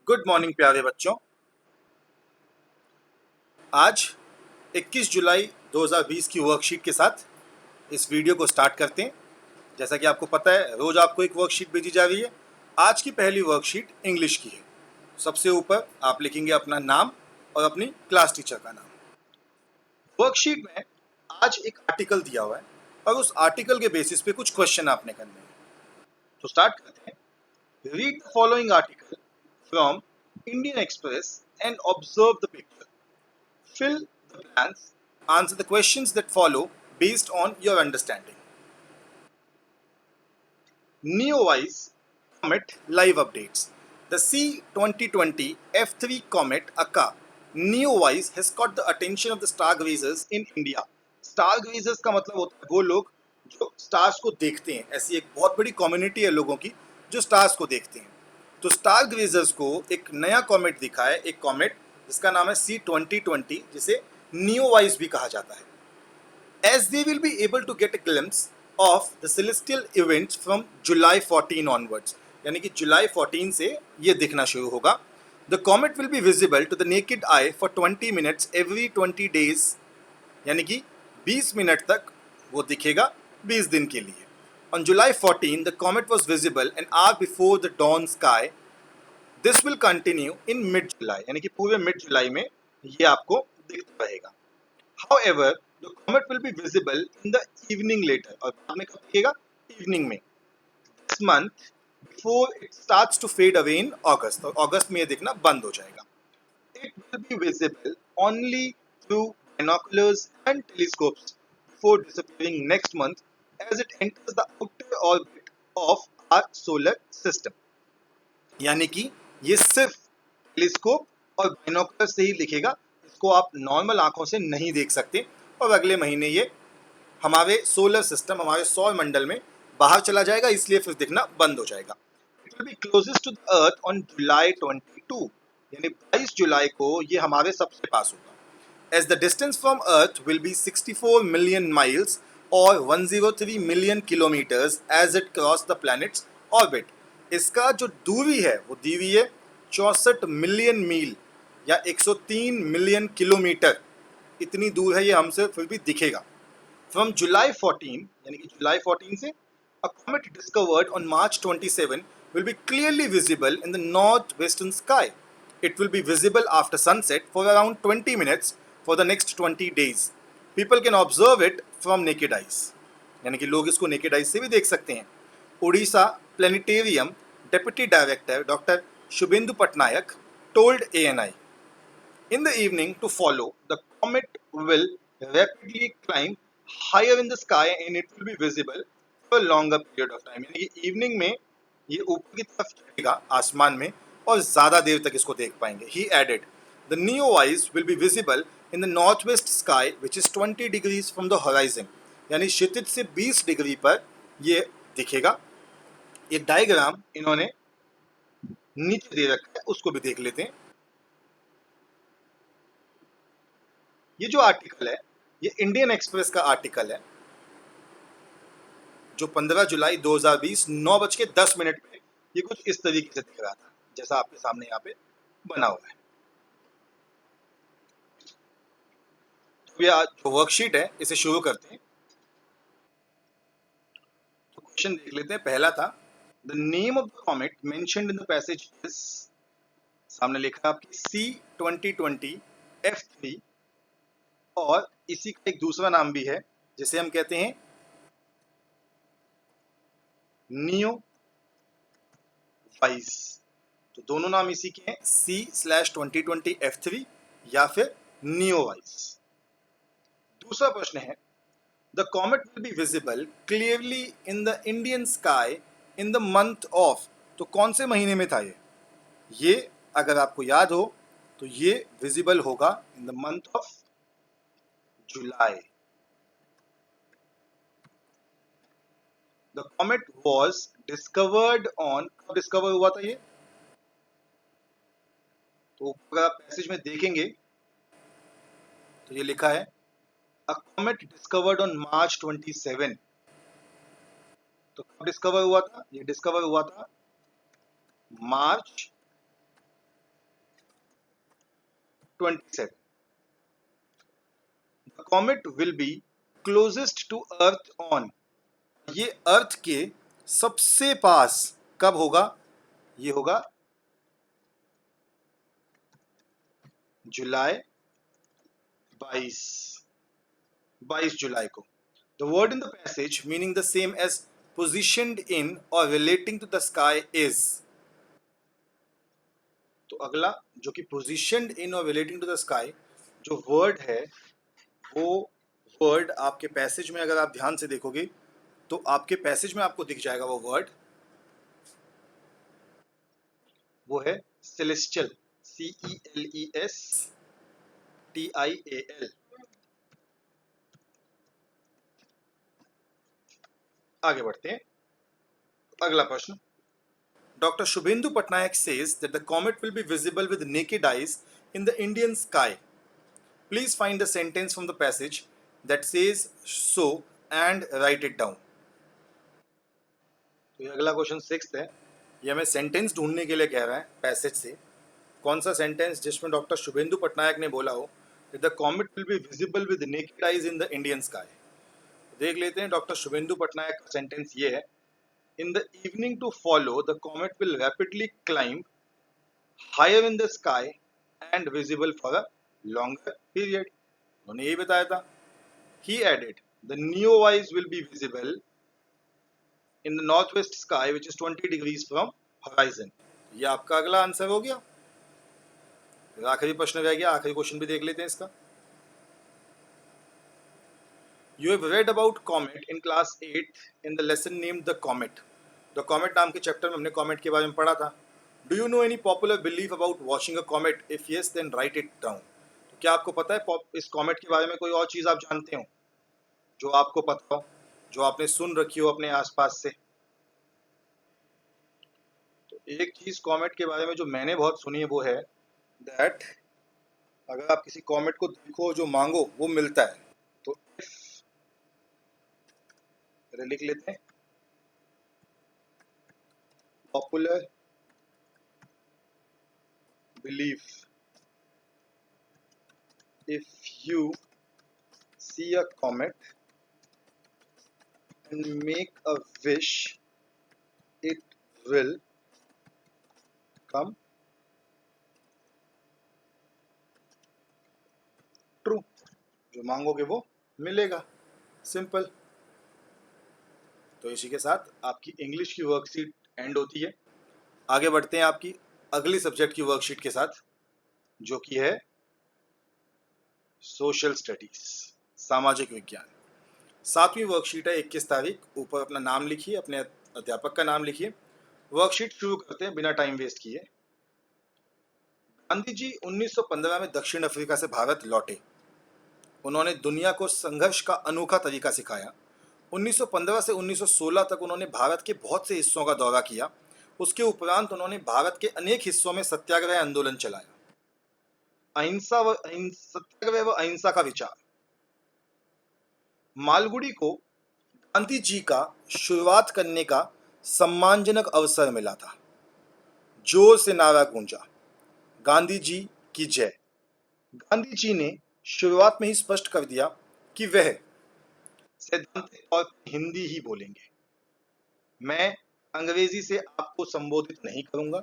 Good morning प्यारे बच्चों। आज 21 जुलाई 2020 की वर्कशीट के साथ इस वीडियो को स्टार्ट करते हैं। जैसा कि आपको पता है, रोज आपको एक वर्कशीट भेजी जा रही है। आज की पहली वर्कशीट इंग्लिश की है। सबसे ऊपर आप लिखेंगे अपना नाम और अपनी क्लास टीचर का नाम। वर्कशीट में आज एक आर्टिकल दिया हुआ है और उस आर्टिकल के बेसिस पे कुछ क्वेश्चन आपने करने हैं। तो स्टार्ट करते हैं। Read the following article from Indian express and observe the picture. Fill the blanks. Answer the questions that follow based on your understanding. NEOWISE Comet Live Updates. The C2020 F3 comet Akka NEOWISE has caught the attention of the stargazers in India. Stargazers का मतलब होता है वो लोग जो stars को देखते हैं। ऐसी एक बहुत बड़ी कम्युनिटी है लोगों की जो स्टार्स को देखते हैं। तो स्टारगेजर्स को एक नया कॉमेट दिखा है, एक कॉमेट जिसका नाम है C2020, जिसे नियोवाइज भी कहा जाता है। As they will be able to get a glimpse of the celestial events from July 14 onwards, यानी कि जुलाई 14 से ये दिखना शुरू होगा। The comet will be visible to the naked eye for 20 minutes every 20 days, यानी कि 20 मिनट तक वो दिखेगा 20 दिन के लिए। On July 14, the comet was visible an hour before the dawn sky. This will continue in mid-July, यानी कि पूरे mid-July में ये आपको दिखता रहेगा। However, the comet will be visible in the evening later, और बाद में कब दिखेगा? Evening में। This month, before it starts to fade away in August, और अगस्त में ये दिखना बंद हो जाएगा। It will be visible only through binoculars and telescopes before disappearing next month as it enters the outer orbit of our solar system. यानी कि ये सिर्फ टेलीस्कोप और बाइनोकुलर से ही दिखेगा, इसको आप नॉर्मल आंखों से नहीं देख सकते, और अगले महीने ये हमारे सोलर सिस्टम, हमारे सौर मंडल में बाहर चला जाएगा, इसलिए फिर दिखना बंद हो जाएगा। It will be closest to the earth on July 22, यानी 22 जुलाई को ये हमारे सबसे पास होगा। As the distance from Earth will be 64 million miles or 103 million kilometers as it cross the planet's orbit. इसका जो दूरी है वो दी हुई है 64 मिलियन मील या 103 मिलियन किलोमीटर, इतनी दूर है ये हमसे, फिर भी दिखेगा। From July 14, यानी कि जुलाई 14 से, a comet discovered on March 27 will be clearly visible in the northwestern sky. It will be visible after sunset for around 20 minutes for the next 20 days. People can observe it from naked eyes. यानी कि लोग इसको naked eyes से भी देख सकते हैं। Orissa planetarium deputy director doctor Shubhendu Patnaik told ANI, in the evening to follow, the comet will rapidly climb higher in the sky and it will be visible for a longer period of time. यानी कि evening में ये ऊपर की तरफ चढ़ेगा आसमान में और ज़्यादा देर तक इसको देख पाएंगे। He added, the NEOWISE will be visible in the northwest sky which is 20 degrees from the horizon. यानी क्षितिज से 20 डिग्री पर ये दिखेगा। एक डायग्राम इन्होंने नीचे दे रखा है, उसको भी देख लेते हैं। ये जो आर्टिकल है ये इंडियन एक्सप्रेस का आर्टिकल है जो 15 जुलाई 2020 9:10 पे ये कुछ इस तरीके से दिख रहा था, जैसा आपके सामने यहाँ पे बना हुआ है। तो ये जो वर्कशीट है इसे शुरू करते हैं। तो क्वेश्चन देख लेते हैं। पहला था, the name of the comet mentioned in the passage is, सामने लिखा है आपकी C2020 F3, और इसी का एक दूसरा नाम भी है जिसे हम कहते हैं नियो वाइज। तो दोनों नाम इसी के हैं, C/2020 F3 या फिर नियो वाइज। दूसरा प्रश्न है, the comet will be visible clearly in the Indian sky in the month of. तो कौन से महीने में था ये अगर आपको याद हो तो ये विजिबल होगा in the month of July. The comet was discovered on, कब डिस्कवर हुआ था ये? तो अगर आप पैसेज में देखेंगे तो ये लिखा है, अ कॉमेट डिस्कवर्ड ऑन March 27। तो कब डिस्कवर हुआ था? ये डिस्कवर हुआ था मार्च 27. The comet will be closest to Earth on. ये अर्थ के सबसे पास कब होगा? ये होगा जुलाई 22 जुलाई को. The word in the passage meaning the same as positioned in or relating to the sky is. तो अगला जो कि positioned in or relating to the sky जो वर्ड है, वो वर्ड आपके पैसेज में अगर आप ध्यान से देखोगे तो आपके पैसेज में आपको दिख जाएगा वो वर्ड. वो है celestial, CELESTIAL. आगे बढ़ते हैं. अगला प्रश्न. Dr. Shubhendu Patnaik says that the comet will be visible with naked eyes in the Indian sky. Please find the sentence from the passage that says so and write it down. तो ये अगला question 6 है. ये हमें sentence ढूंढने के लिए कह रहा है पैसेज से. कौन सा सेंटेंस जिसमें डॉक्टर शुभेंदु पटनायक ने बोला हो that the comet will be visible with naked eyes in the Indian sky. देख लेते हैं डॉक्टर शुभेंदु पटनायक का सेंटेंस ये है. In the evening to follow, the comet will rapidly climb higher in the sky and visible for a longer period. उन्होंने यही बताया था. He added, the neowise will be visible in the northwest sky, which is 20 degrees from horizon. ये आपका अगला answer हो गया. आखिरी प्रश्न रह गया. आखिरी क्वेश्चन भी देख लेते हैं इसका. You have read about comet in class 8 in the lesson named The Comet. The Comet नाम के चैप्टर में हमने कॉमेट के बारे में पढ़ा था. Do you know any popular belief about watching a comet? If yes, then write it down. तो क्या आपको पता है इस कॉमेट के बारे में कोई और चीज़ आप जानते हो जो आपको पता हो, जो आपने सुन रखी हो अपने आसपास से? तो एक चीज़ कॉमेट के बारे में जो मैंने बहुत सुनी है वो है दैट अगर आप किसी कॉमेट को देखो, जो मांगो वो मिलता है. तो लिख लेते हैं. Popular belief: if you see a comet and make a wish, it will come true. जो मांगोगे वो मिलेगा. सिंपल. तो इसी के साथ आपकी इंग्लिश की वर्कशीट एंड होती है. आगे बढ़ते हैं आपकी अगली सब्जेक्ट की वर्कशीट के साथ, जो कि है सोशल स्टडीज, सामाजिक विज्ञान. 7वीं वर्कशीट है. 21 तारीख. ऊपर अपना नाम लिखिए, अपने अध्यापक का नाम लिखिए. वर्कशीट शुरू करते हैं बिना टाइम वेस्ट किए. गांधी जी 1915 में दक्षिण अफ्रीका से भारत लौटे. उन्होंने दुनिया को संघर्ष का अनोखा तरीका सिखाया. 1915 से 1916 तक उन्होंने भारत के बहुत से हिस्सों का दौरा किया. उसके उपरांत उन्होंने भारत के अनेक हिस्सों में सत्याग्रह आंदोलन चलाया. सत्याग्रह व अहिंसा का विचार. मालगुडी को गांधी जी का शुरुआत करने का सम्मानजनक अवसर मिला था. जोर से नारा गूंजा, गांधी जी की जय. गांधी जी ने शुरुआत में ही स्पष्ट कर दिया कि वह सैद्धांतिक तौर पर हिंदी ही बोलेंगे. मैं अंग्रेजी से आपको संबोधित नहीं करूंगा.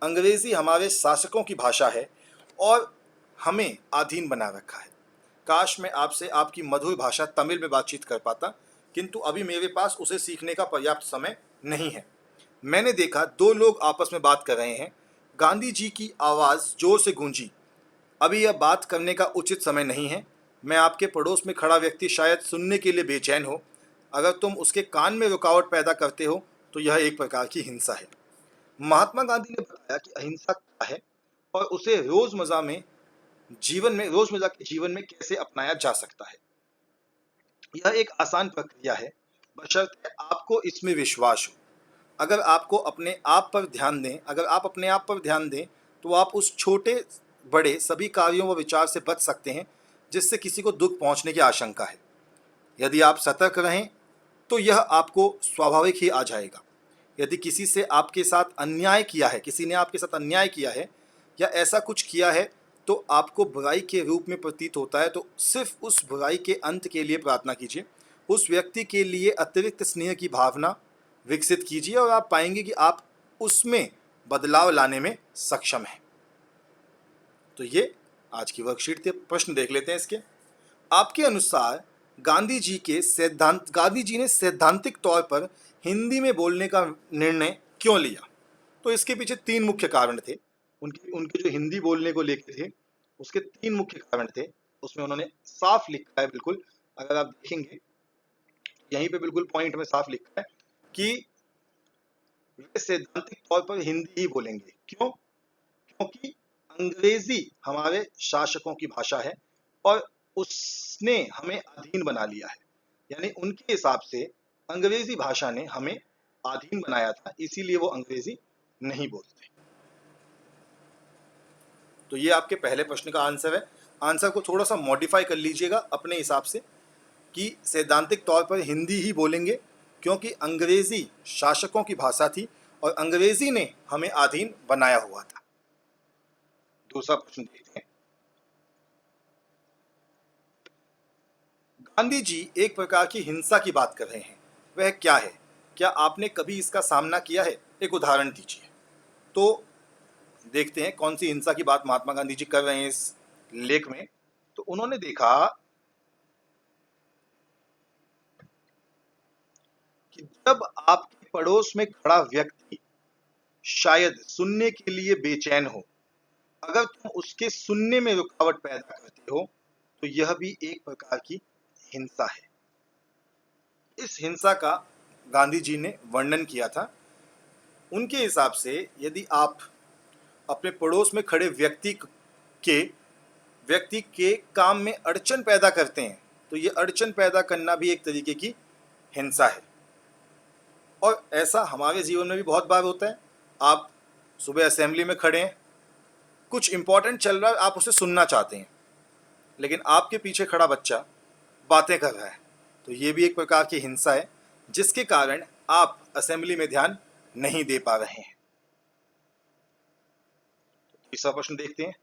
अंग्रेजी हमारे शासकों की भाषा है और हमें अधीन बना रखा है. काश मैं आपसे आपकी मधुर भाषा तमिल में बातचीत कर पाता, किंतु अभी मेरे पास उसे सीखने का पर्याप्त समय नहीं है. मैंने देखा 2 लोग आपस में बात कर रहे हैं. गांधी जी की आवाज़ जोर से गूंजी, अभी यह बात करने का उचित समय नहीं है. मैं आपके पड़ोस में खड़ा व्यक्ति शायद सुनने के लिए बेचैन हो. अगर तुम उसके कान में रुकावट पैदा करते हो तो यह एक प्रकार की हिंसा है. महात्मा गांधी ने बताया कि अहिंसा क्या है और उसे रोजमर्रा के जीवन में कैसे अपनाया जा सकता है. यह एक आसान प्रक्रिया है, बशर्ते आपको इसमें विश्वास हो. अगर आपको अपने आप पर ध्यान दें, तो आप उस छोटे बड़े सभी कार्यों व विचार से बच सकते हैं जिससे किसी को दुख पहुंचने की आशंका है. यदि आप सतर्क रहें तो यह आपको स्वाभाविक ही आ जाएगा. यदि किसी ने आपके साथ अन्याय किया है या ऐसा कुछ किया है तो आपको बुराई के रूप में प्रतीत होता है, तो सिर्फ उस बुराई के अंत के लिए प्रार्थना कीजिए, उस व्यक्ति के लिए अतिरिक्त स्नेह की भावना विकसित कीजिए और आप पाएंगे कि आप उसमें बदलाव लाने में सक्षम हैं। तो ये आज की वर्कशीट थे। प्रश्न देख लेते हैं इसके। आपके अनुसार गांधी जी ने सैद्धांतिक तौर पर हिंदी में बोलने का निर्णय क्यों लिया? तो इसके पीछे तीन मुख्य कारण थे। उनके उनके जो हिंदी बोलने को लेकर थे, उसके तीन मुख्य कारण थे। उसमें उन्होंने साफ लिखा है, बिल्कुल अगर आप देखेंगे यहीं पे बिल्कुल पॉइंट में साफ लिखा है कि वे सैद्धांतिक तौर पर हिंदी ही बोलेंगे। क्यों? क्योंकि अंग्रेजी हमारे शासकों की भाषा है और उसने हमें अधीन बना लिया है। यानी उनके हिसाब से अंग्रेजी भाषा ने हमें अधीन बनाया था, इसीलिए वो अंग्रेजी नहीं बोलते। तो ये आपके पहले प्रश्न का आंसर है। आंसर को थोड़ा सा मॉडिफाई कर लीजिएगा अपने हिसाब से कि सैद्धांतिक तौर पर हिंदी ही बोलेंगे क्योंकि अंग्रेजी शासकों की भाषा थी और अंग्रेजी ने हमें अधीन बनाया हुआ था। दूसरा प्रश्न देखते हैं। गांधी जी एक प्रकार की हिंसा की बात कर रहे हैं, वह क्या है? क्या आपने कभी इसका सामना किया है? एक उदाहरण दीजिए। तो देखते हैं कौन सी हिंसा की बात महात्मा गांधी जी कर रहे हैं इस लेख में। तो उन्होंने देखा कि जब आपके पड़ोस में खड़ा व्यक्ति शायद सुनने के लिए बेचैन हो, अगर तुम उसके सुनने में रुकावट पैदा करते हो तो यह भी एक प्रकार की हिंसा है। इस हिंसा का गांधी जी ने वर्णन किया था। उनके हिसाब से यदि आप अपने पड़ोस में खड़े व्यक्ति के काम में अड़चन पैदा करते हैं तो ये अड़चन पैदा करना भी एक तरीके की हिंसा है। और ऐसा हमारे जीवन में भी बहुत बार होता है। आप सुबह असेंबली में खड़े हैं, कुछ इंपॉर्टेंट चल रहा है, आप उसे सुनना चाहते हैं, लेकिन आपके पीछे खड़ा बच्चा बातें कर रहा है, तो ये भी एक प्रकार की हिंसा है जिसके कारण आप असेंबली में ध्यान नहीं दे पा रहे हैं। तीसरा प्रश्न देखते हैं।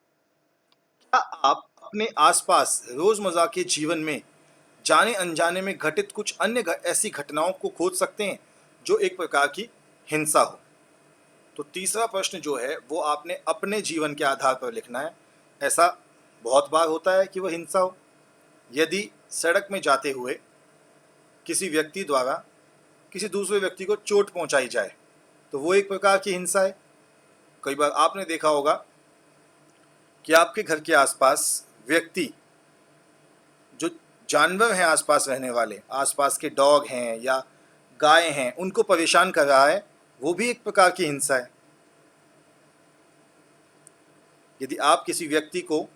क्या आप अपने आसपास रोजमर्रा के जीवन में जाने अनजाने में घटित कुछ अन्य ऐसी घटनाओं को खोज सकते हैं जो एक प्रकार की हिंसा हो? तो तीसरा प्रश्न जो है वो आपने अपने जीवन के आधार पर लिखना है। ऐसा बहुत बार होता है कि वह हिंसा हो। यदि सड़क में जाते हुए किसी व्यक्ति द्वारा किसी दूसरे व्यक्ति को चोट पहुंचाई जाए तो वो एक प्रकार की हिंसा है। कई बार आपने देखा होगा कि आपके घर के आसपास व्यक्ति, जो जानवर हैं आसपास रहने वाले, आसपास के डॉग हैं या गाय हैं, उनको परेशान कर रहा है, वो भी एक प्रकार की हिंसा है। यदि आप किसी व्यक्ति को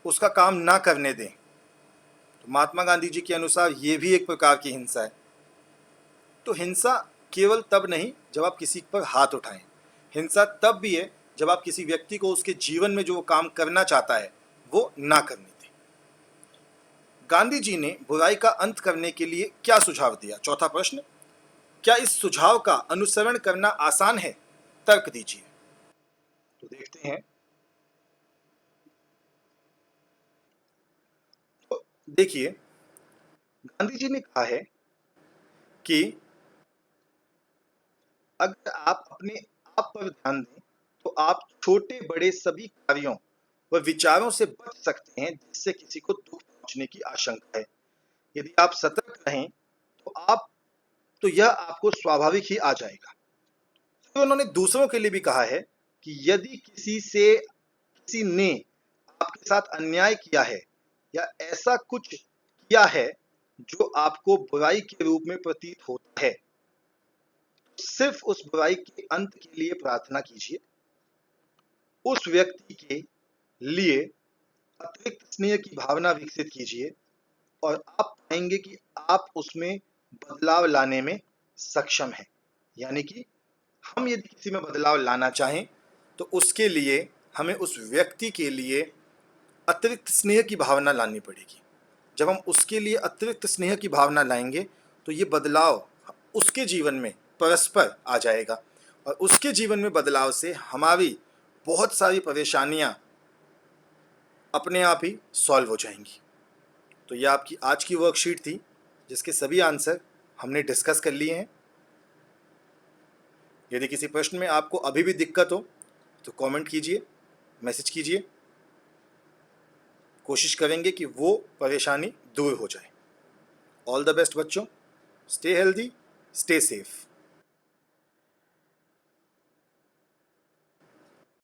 उसका काम ना करने दें तो महात्मा गांधी जी के अनुसार ये भी एक प्रकार की हिंसा है। तो हिंसा केवल तब नहीं जब आप किसी पर हाथ उठाएं, हिंसा तब भी है जब आप किसी व्यक्ति को उसके जीवन में जो वो काम करना चाहता है वो ना करने दें। गांधी जी ने बुराई का अंत करने के लिए क्या सुझाव दिया? चौथा प्रश्न, क्या इस सुझाव का अनुसरण करना आसान है? तर्क दीजिए। तो देखते हैं। तो देखिए, गांधी जी ने कहा है कि अगर आप अपने आप पर ध्यान दें तो आप छोटे बड़े सभी कार्यों व विचारों से बच सकते हैं जिससे किसी को दुख पहुंचने की आशंका है। यदि आप सतर्क रहें तो यह आपको स्वाभाविक ही आ जाएगा। तो उन्होंने दूसरों के लिए भी कहा है कि यदि किसी ने आपके साथ अन्याय किया है या ऐसा कुछ किया है जो आपको बुराई के रूप में प्रतीत होता है, सिर्फ उस बुराई के अंत के लिए प्रार्थना कीजिए। उस व्यक्ति के लिए अतिरिक्त स्नेह की भावना विकसित कीजिए और आप पाएंगे कि आप उसमें बदलाव लाने में सक्षम हैं। यानी कि हम यदि किसी में बदलाव लाना चाहें तो उसके लिए हमें उस व्यक्ति के लिए अतिरिक्त स्नेह की भावना लानी पड़ेगी। जब हम उसके लिए अतिरिक्त स्नेह की भावना लाएंगे तो ये बदलाव उसके जीवन में परस्पर आ जाएगा और उसके जीवन में बदलाव से हमारी बहुत सारी परेशानियां अपने आप ही सॉल्व हो जाएंगी। तो यह आपकी आज की वर्कशीट थी जिसके सभी आंसर हमने डिस्कस कर लिए हैं। यदि किसी प्रश्न में आपको अभी भी दिक्कत हो तो कमेंट कीजिए, मैसेज कीजिए, कोशिश करेंगे कि वो परेशानी दूर हो जाए। ऑल द बेस्ट बच्चों, स्टे हेल्दी, स्टे सेफ।